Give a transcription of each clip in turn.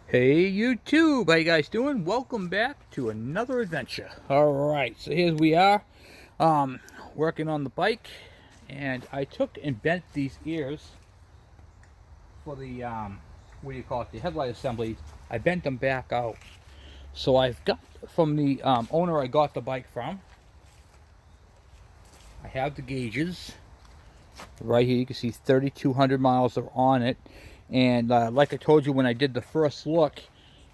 Hey YouTube, how you guys doing? Welcome back to another adventure. Alright, so here we are, working on the bike, and I took and bent these ears for the, what do you call it, the headlight assembly. I bent them back out. So I've got, from the owner I got the bike from, I have the gauges. Right here you can see 3,200 miles are on it, and like I told you when I did the first look,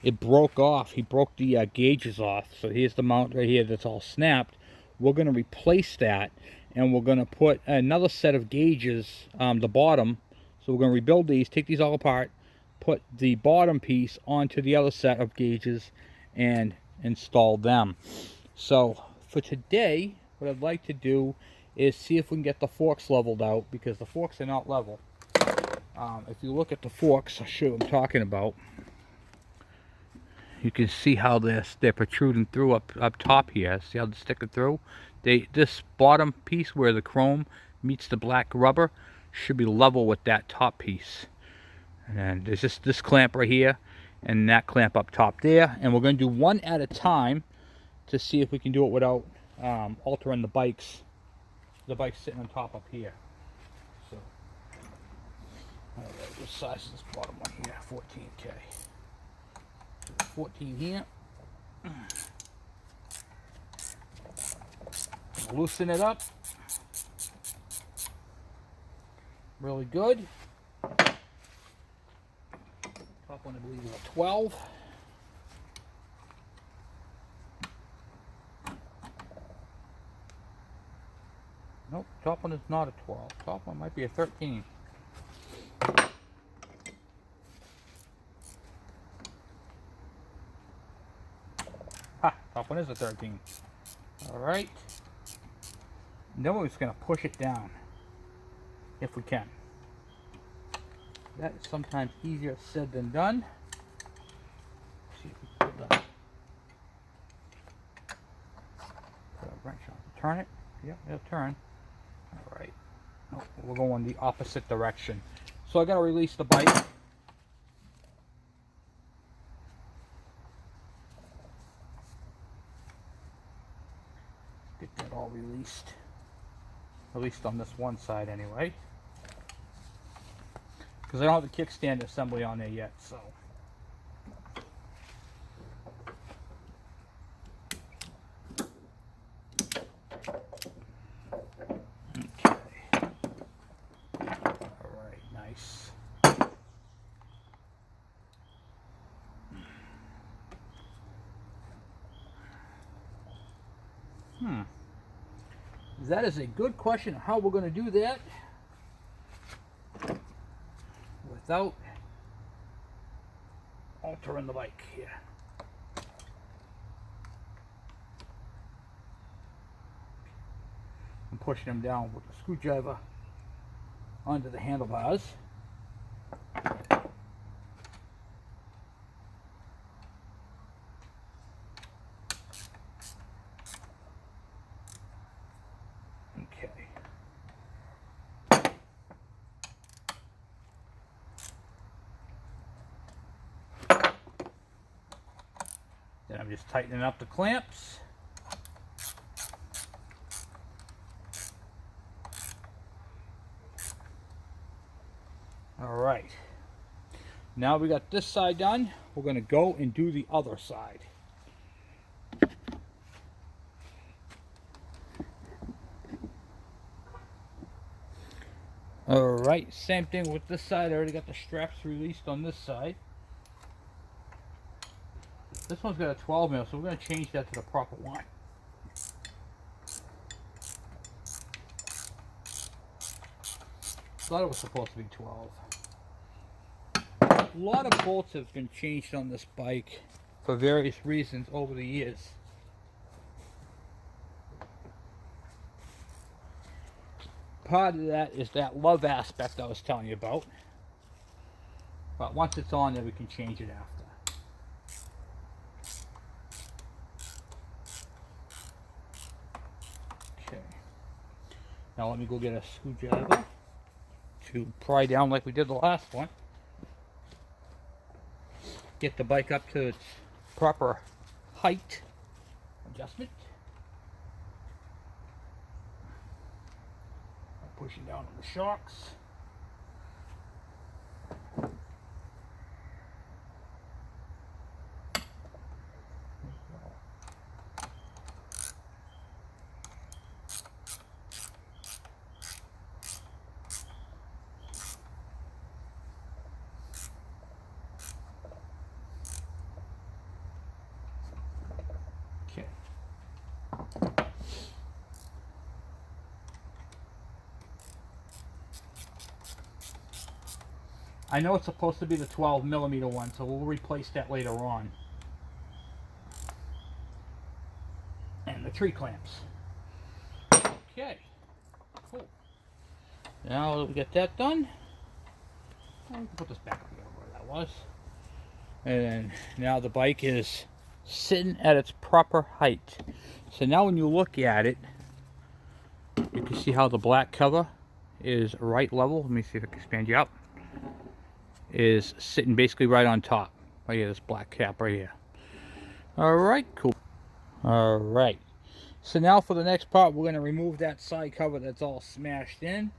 it broke off. He broke the gauges off. So here's the mount right here that's all snapped. We're going to replace that, and we're going to put another set of gauges, the bottom. So we're going to rebuild these, take these all apart, put the bottom piece onto the other set of gauges, and install them. So for today, what I'd like to do is see if we can get the forks leveled out, because the forks are not level. If you look at the forks, I'll show you what I'm talking about. You can see how they're protruding through up top here. See how they're sticking through? This bottom piece where the chrome meets the black rubber should be level with that top piece. And there's just this clamp right here and that clamp up top there. And we're going to do one at a time to see if we can do it without altering the bike's sitting on top up here. So, alright, what size is this bottom one here? 14K. 14 here. Loosen it up. Really good. Top one, I believe, is a 12. Nope, top one is not a 12. Top one might be a 13. Ha! Top one is a 13. Alright. Then we're just going to push it down. If we can. That is sometimes easier said than done. Let's see if we can pull that. Put a wrench on to turn it. Yep, it'll turn. Alright. Oh, we're going the opposite direction. So I got to release the bike. Get that all released. At least on this one side anyway. Because I don't have the kickstand assembly on there yet, so. Okay. Alright, nice. That is a good question of how we're going to do that without altering the bike here. I'm pushing them down with the screwdriver onto the handlebars. Okay. Then I'm just tightening up the clamps. All right. Now we got this side done. We're going to go and do the other side. Alright, same thing with this side. I already got the straps released on this side. This one's got a 12 mil, so we're going to change that to the proper one. Thought it was supposed to be 12. A lot of bolts have been changed on this bike for various reasons over the years. Part of that is that love aspect I was telling you about. But once it's on there, we can change it after. Okay. Now let me go get a screwdriver to pry down like we did the last one. get the bike up to its proper height adjustment. Pushing down on the shocks. Okay. I know it's supposed to be the 12mm one, so we'll replace that later on. And the tree clamps. Okay, cool. Now that we get that done, we can put this back together where that was. And then now the bike is sitting at its proper height. So now when you look at it, you can see how the black cover is right level. Let me see if I can expand you out. Is sitting basically right on top. Right here, this black cap right here. Alright, cool. Alright. So now for the next part, we're going to remove that side cover that's all smashed in.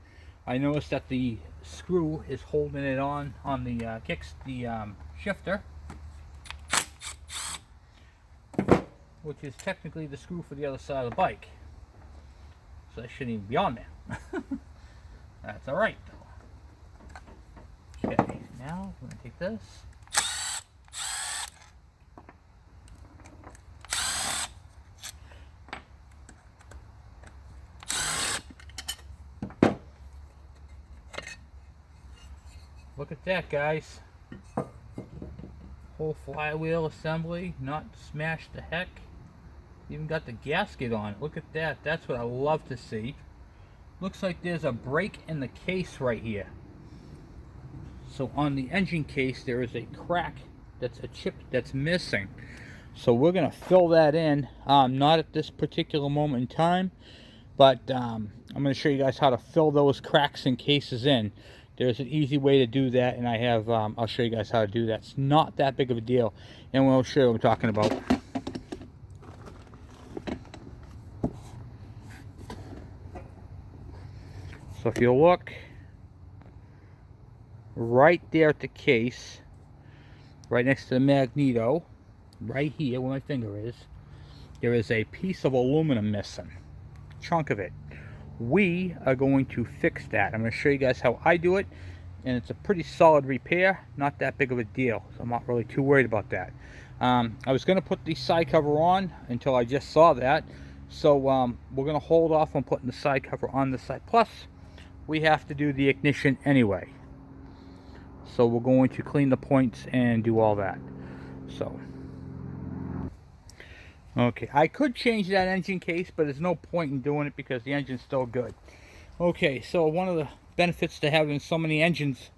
I noticed that the screw is holding it on the shifter, which is technically the screw for the other side of the bike. So that shouldn't even be on there. That's alright though. Okay, now we're going to take this. Look at that, guys. Whole flywheel assembly, not smashed to heck. Even got the gasket on it. Look at that. That's what I love to see. Looks like there's a break in the case right here. So on the engine case, there is a crack that's a chip that's missing. So we're going to fill that in. Not at this particular moment in time, but I'm going to show you guys how to fill those cracks and cases in. There's an easy way to do that, and I have I'll show you guys how to do that. It's not that big of a deal, and we'll show you what I'm talking about. So if you look right there at the case, right next to the magneto, right here where my finger is, there is a piece of aluminum missing, a chunk of it. We are going to fix that. I'm going to show you guys how I do it, and it's a pretty solid repair, not that big of a deal, so I'm not really too worried about that. I was going to put the side cover on until I just saw that, so we're going to hold off on putting the side cover on the side. Plus, we have to do the ignition anyway, so we're going to clean the points and do all that. So okay, I could change that engine case, but there's no point in doing it because the engine's still good. Okay, so one of the benefits to having so many engines,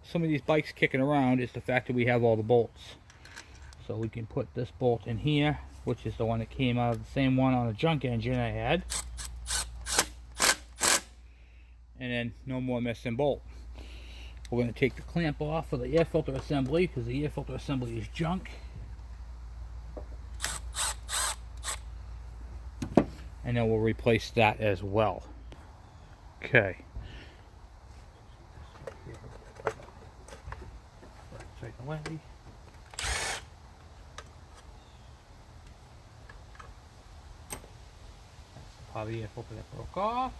some of these bikes kicking around, is the fact that we have all the bolts. So we can put this bolt in here, which is the one that came out of the same one on a junk engine I had. And then no more missing bolt. We're going to take the clamp off for the air filter assembly because the air filter assembly is junk. And then we'll replace that as well. Okay. Straight away. That's probably the air filter that broke off.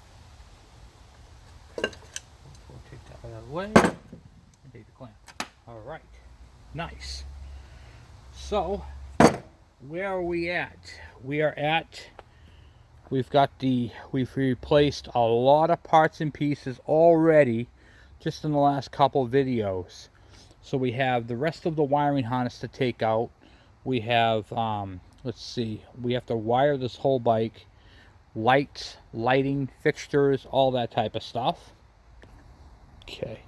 We'll take that out of the way and take the clamp. Alright. Nice. So, where are we at? We are at, we've replaced a lot of parts and pieces already just in the last couple of videos. So we have the rest of the wiring harness to take out. We have, let's see, we have to wire this whole bike, lights, lighting, fixtures, all that type of stuff. Okay,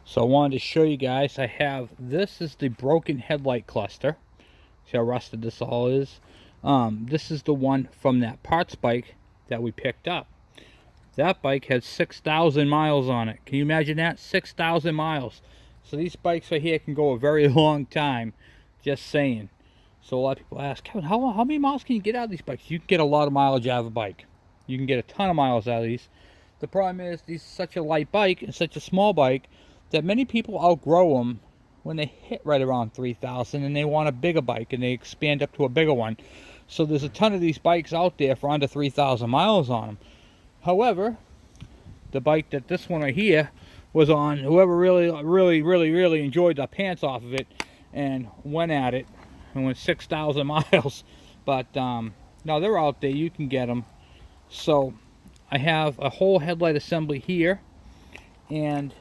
so I wanted to show you guys, I have, this is the broken headlight cluster. See how rusted this all is? This is the one from that parts bike that we picked up. That bike had 6,000 miles on it. Can you imagine that? 6,000 miles. So these bikes right here can go a very long time. Just saying. So a lot of people ask, Kevin, how many miles can you get out of these bikes? You can get a lot of mileage out of a bike. You can get a ton of miles out of these. The problem is, these are such a light bike and such a small bike that many people outgrow them when they hit right around 3,000 and they want a bigger bike and they expand up to a bigger one. So there's a ton of these bikes out there for under 3,000 miles on them. However, the bike that this one right here was on, whoever really enjoyed the pants off of it and went at it and went 6,000 miles. But no, they're out there. You can get them. So I have a whole headlight assembly here, and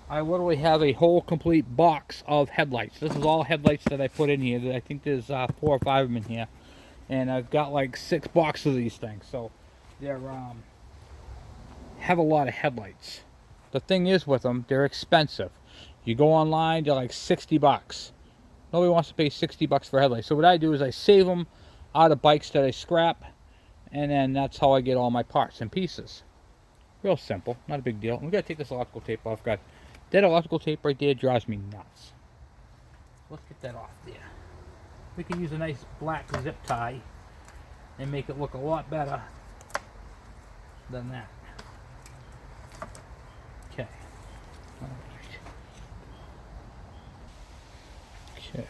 I literally have a whole complete box of headlights. This is all headlights that I put in here. I think there's 4 or 5 of them in here, and I've got like 6 boxes of these things. So they're have a lot of headlights. The thing is with them, they're expensive. You go online, they're like 60 bucks. Nobody wants to pay 60 bucks for headlights. So what I do is I save them out of bikes that I scrap, and then that's how I get all my parts and pieces. Real simple, not a big deal. We gotta take this electrical tape off. God, that electrical tape right there drives me nuts. Let's get that off there. We can use a nice black zip tie and make it look a lot better than that. Okay. All right. Okay.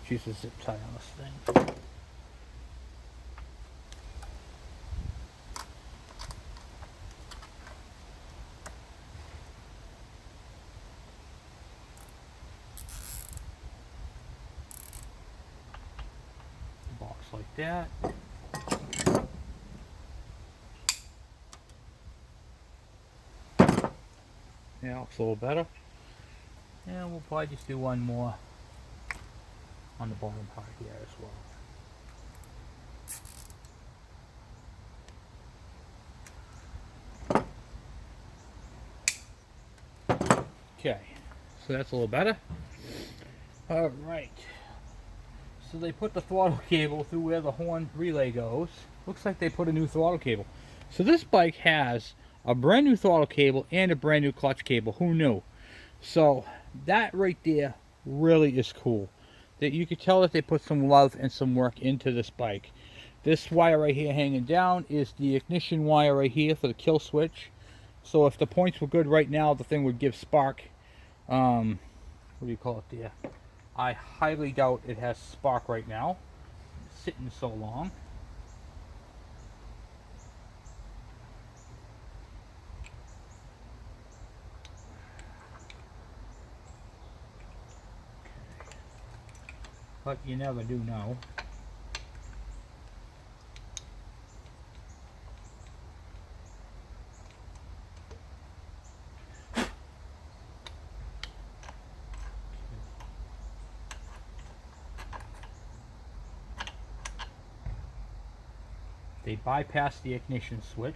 Use a zip tie on this thing. Box like that. Yeah, looks a little better. And we'll probably just do one more on the bottom part here as well. Okay, so that's a little better. All right. So they put the throttle cable through where the horn relay goes. Looks like they put a new throttle cable. So this bike has a brand new throttle cable and a brand new clutch cable. Who knew? So that right there really is cool. That you could tell that they put some love and some work into this bike. This wire right here hanging down is the ignition wire right here for the kill switch. So if the points were good right now, the thing would give spark. What do you call it there? I highly doubt it has spark right now. It's sitting so long. But you never do know. They bypass the ignition switch.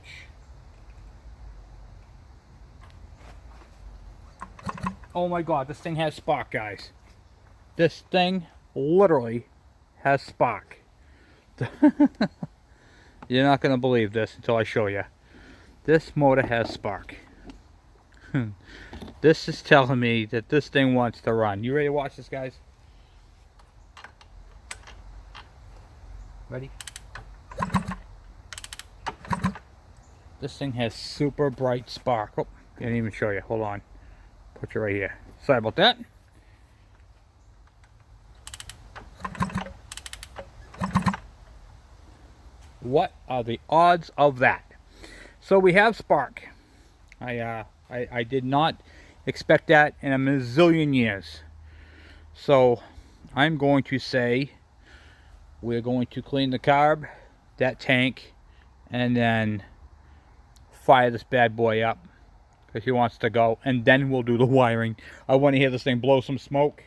Oh my god, this thing has spark, guys. This thing literally has spark. You're not going to believe this until I show you. This motor has spark. This is telling me that this thing wants to run. You ready to watch this, guys? Ready? This thing has super bright spark. Oh, can't even show you. Hold on. Put you right here. Sorry about that. What are the odds of that? So we have spark. I did not expect that in a mazillion years. So I'm going to say we're going to clean the carb, that tank, and then fire this bad boy up because he wants to go, and then we'll do the wiring. I want to hear this thing blow some smoke.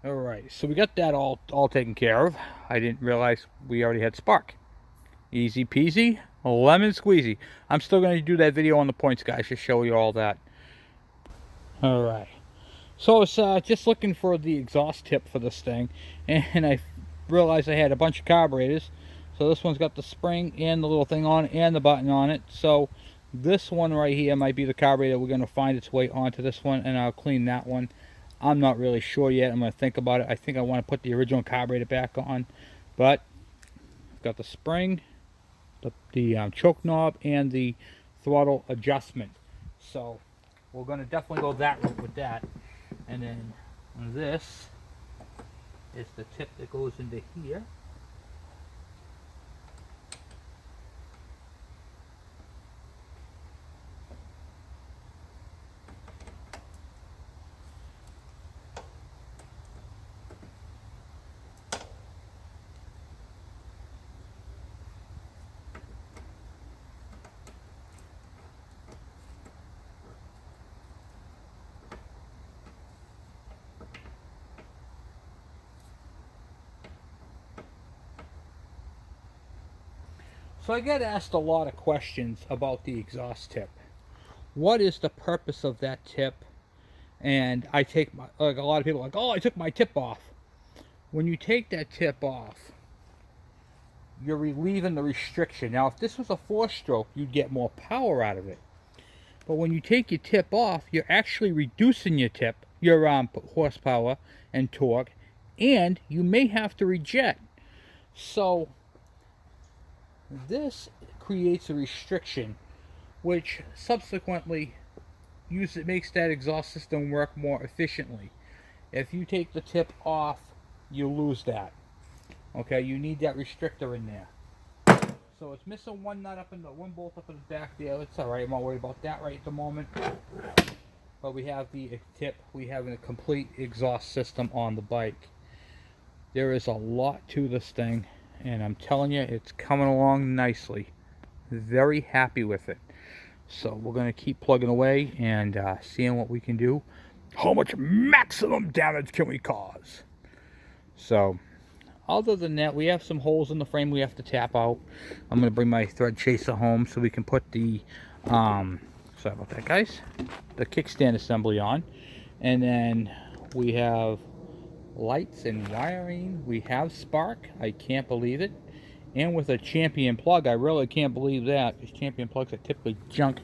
All right, so we got that all taken care of. I didn't realize we already had spark. Easy peasy, lemon squeezy. I'm still going to do that video on the points, guys, to show you all that. All right, so I was just looking for the exhaust tip for this thing, and I realized I had a bunch of carburetors. So this one's got the spring and the little thing on it and the button on it. So this one right here might be the carburetor. We're going to find its way onto this one, and I'll clean that one. I'm not really sure yet. I'm going to think about it. I think I want to put the original carburetor back on, but I've got the spring, the choke knob, and the throttle adjustment. So we're going to definitely go that route with that. And then this is the tip that goes into here. So I get asked a lot of questions about the exhaust tip. What is the purpose of that tip? And I take my, like a lot of people are like, oh, I took my tip off. When you take that tip off, you're relieving the restriction. Now, if this was a 4-stroke, you'd get more power out of it. But when you take your tip off, you're actually reducing your horsepower and torque, and you may have to reject. So this creates a restriction, which subsequently makes that exhaust system work more efficiently. If you take the tip off, you lose that. Okay, you need that restrictor in there. So it's missing one nut up in the one bolt up in the back there. It's all right. I'm not worried about that right at the moment. But we have the tip. We have a complete exhaust system on the bike. There is a lot to this thing, and I'm telling you, it's coming along nicely. Very happy with it. So we're going to keep plugging away and seeing what we can do. How much maximum damage can we cause? So other than that, we have some holes in the frame we have to tap out. I'm going to bring my thread chaser home so we can put the sorry about that, guys, the kickstand assembly on. And then we have lights and wiring. We have spark. I can't believe it. And with a Champion plug, I really can't believe that. These Champion plugs are typically junk.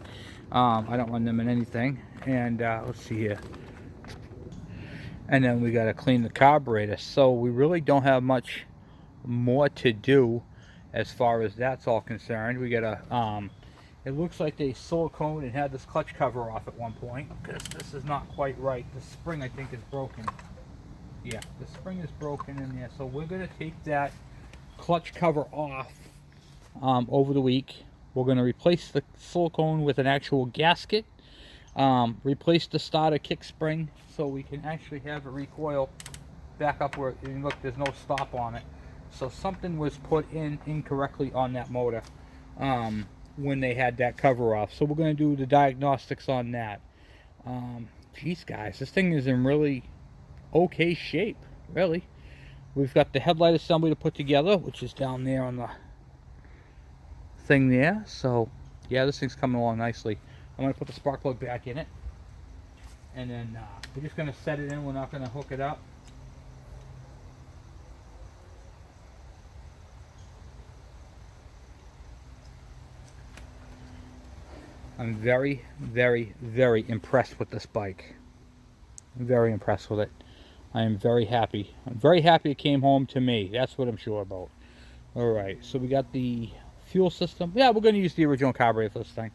I don't run them in anything. And let's see here. And then we got to clean the carburetor. So we really don't have much more to do as far as that's all concerned. We got to, it looks like they silicone and had this clutch cover off at one point, because this is not quite right. The spring, I think, is broken. Yeah, the spring is broken in there. So we're going to take that clutch cover off over the week. We're going to replace the silicone with an actual gasket, replace the starter kick spring so we can actually have it recoil back up where, and look, there's no stop on it. So something was put in incorrectly on that motor when they had that cover off. So we're going to do the diagnostics on that. Geez, guys, this thing is in really okay shape, really. We've got the headlight assembly to put together, which is down there on the thing there. So yeah, this thing's coming along nicely. I'm going to put the spark plug back in it, and then we're just going to set it in. We're not going to hook it up. I'm very, very, very impressed with this bike. I'm very impressed with it. I am very happy. I'm very happy it came home to me. That's what I'm sure about. Alright, so we got the fuel system. Yeah, we're going to use the original carburetor for this thing.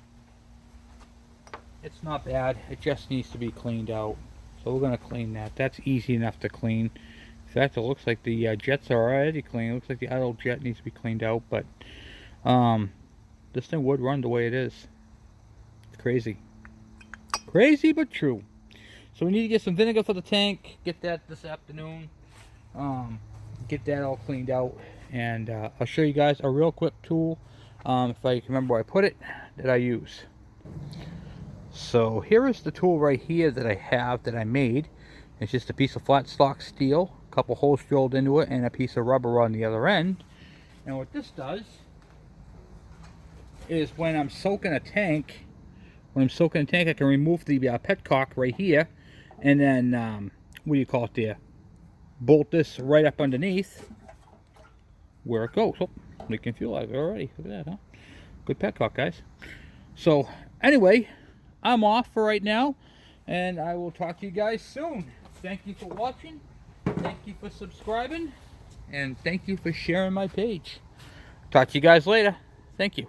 It's not bad. It just needs to be cleaned out. So we're going to clean that. That's easy enough to clean. In fact, it looks like the jets are already clean. It looks like the idle jet needs to be cleaned out. But this thing would run the way it is. It's crazy. Crazy but true. So we need to get some vinegar for the tank. Get that this afternoon. Get that all cleaned out. And I'll show you guys a real quick tool, if I can remember where I put it, that I use. So here is the tool right here that I have, that I made. It's just a piece of flat stock steel, a couple holes drilled into it, and a piece of rubber on the other end. And what this does is when I'm soaking a tank, I can remove the petcock right here, and then what do you call it there? Bolt this right up underneath where it goes. Oh, leaking fuel out already. Look at that, huh? Good petcock, guys. So anyway, I'm off for right now, and I will talk to you guys soon. thank you for watching. Thank you for subscribing. And thank you for sharing my page. Talk to you guys later. Thank you.